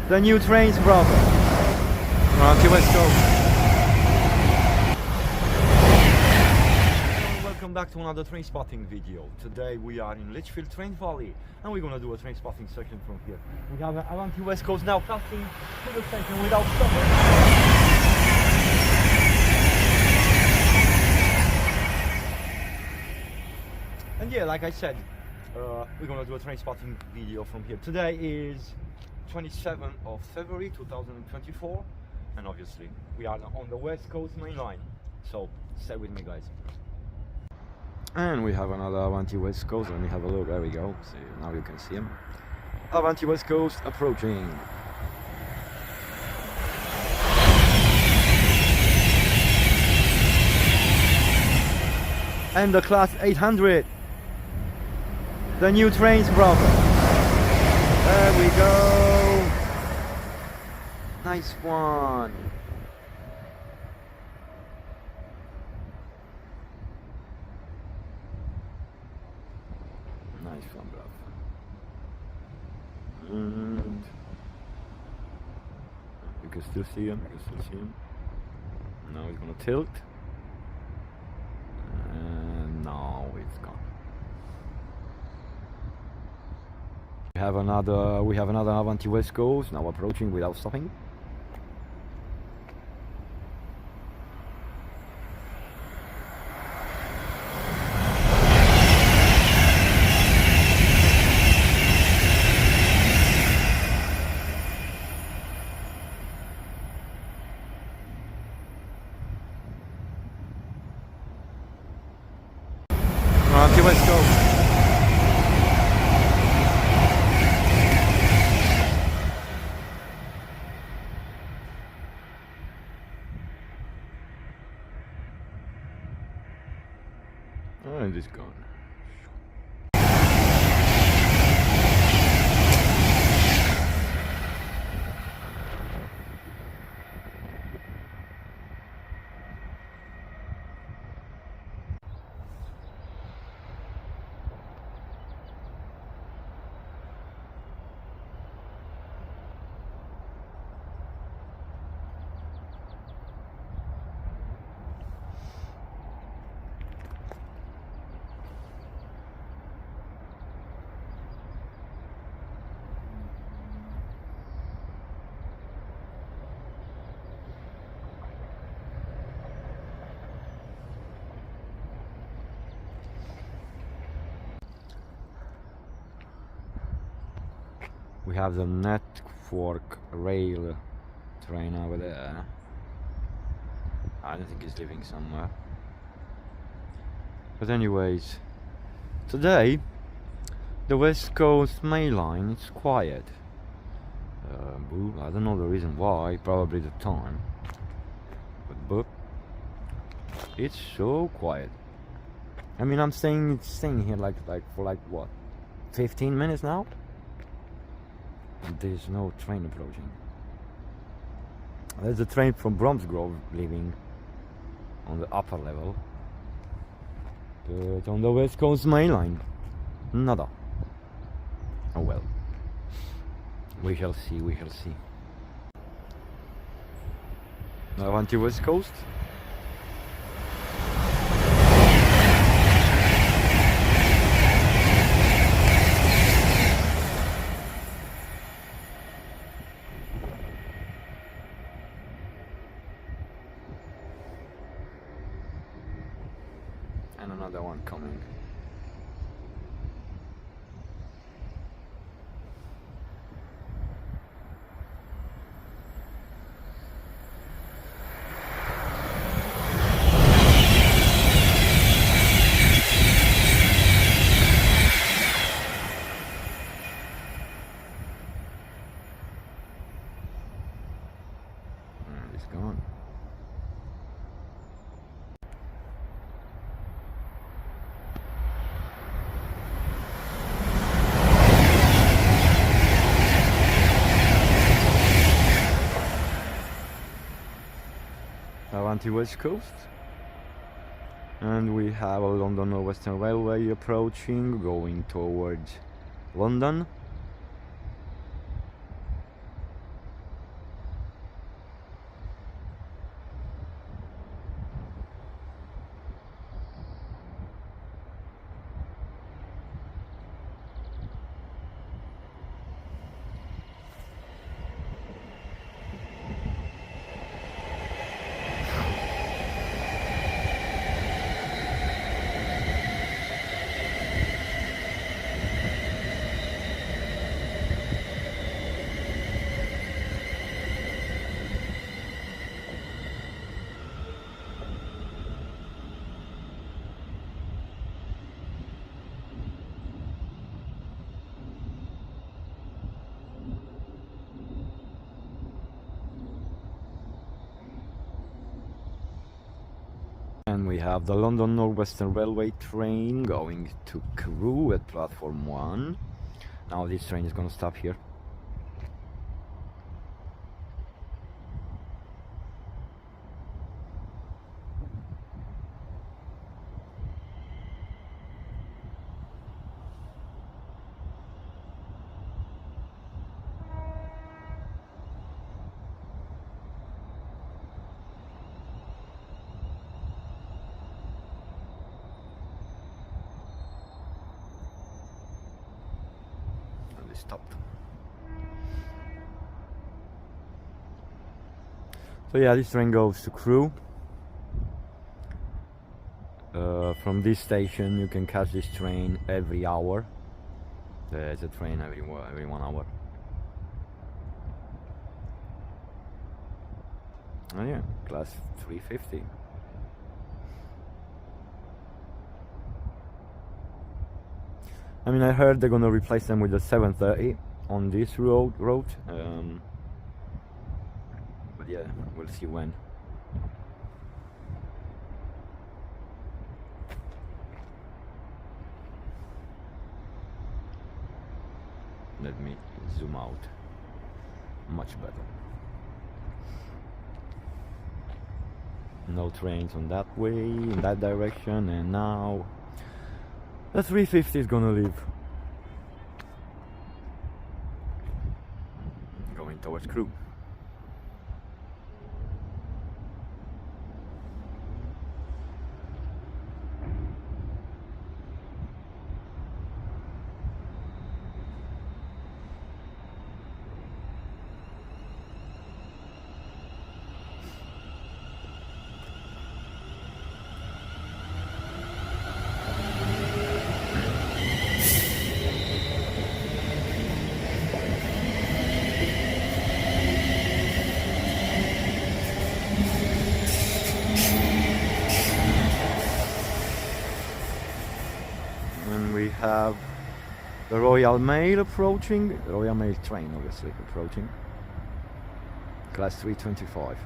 The new trains, brother. Around to West Coast. Welcome back to another train spotting video. Today we are in Lichfield Trent Valley and we're gonna do a train spotting section from here. We have around to West Coast now, passing to the station without stopping. And yeah, like I said, we're gonna do a train spotting video from here. Today is 27th of February 2024, and obviously we are on the West Coast main line, so stay with me, guys. And we have another Avanti West Coast. Let me have a look. There we go. See, now you can see him. Avanti West Coast approaching. And the class 800. The new trains, brother. There we go. Nice one. Nice one, brother. And you can still see him. Now he's gonna tilt. And now it's gone. We have another Avanti West Coast now approaching without stopping. Avanti West Coast. And it's gone. We have the network rail train over there. I don't think he's leaving somewhere. But anyways, today the West Coast main line is quiet. I don't know the reason why, probably the time. But it's so quiet. I mean, I'm staying here like for what, 15 minutes now? There's no train approaching. There's a train from Bromsgrove leaving on the upper level, but on the West Coast main line, nada. Oh well. We shall see. Avanti West Coast. And another one coming. And it's gone. Avanti West Coast, and we have a London Northwestern Railway approaching, going towards London. And we have the London Northwestern railway train going to Crewe at platform 1. Now this train is gonna stop here. Stopped. So yeah, this train goes to Crewe. From this station you can catch this train every hour. There's a train every 1 hour. Oh yeah, class 350. I mean, I heard they're gonna replace them with the 730 on this road. But yeah, we'll see when. Let me zoom out. Much better. No trains on that way, in that direction, and now the 350 is gonna leave. Going towards Crewe. We have the Royal Mail approaching, the Royal Mail train obviously approaching, class 325.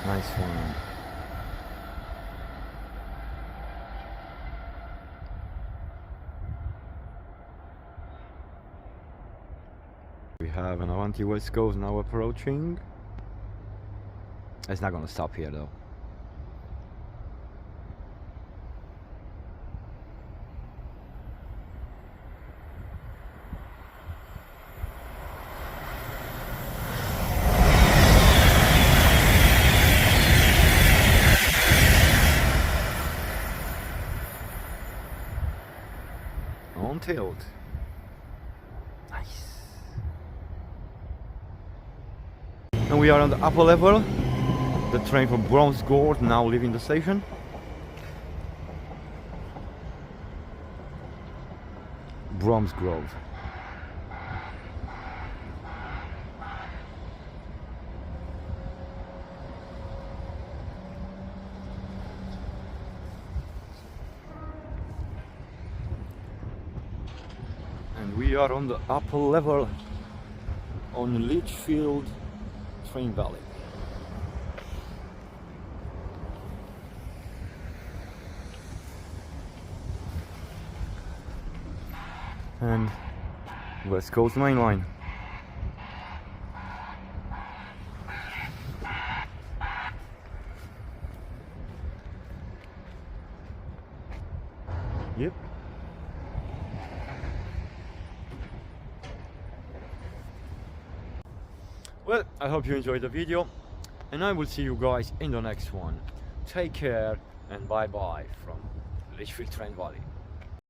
Nice one. We have an Avanti West Coast now approaching. It's not gonna stop here though. On tilt. Nice. And we are on the upper level. The train from Bromsgrove now leaving the station. Bromsgrove. And we are on the upper level on Lichfield Trent Valley. And West Coast Main Line. Yep. Well, I hope you enjoyed the video, and I will see you guys in the next one. Take care and bye bye from Lichfield Trent Valley.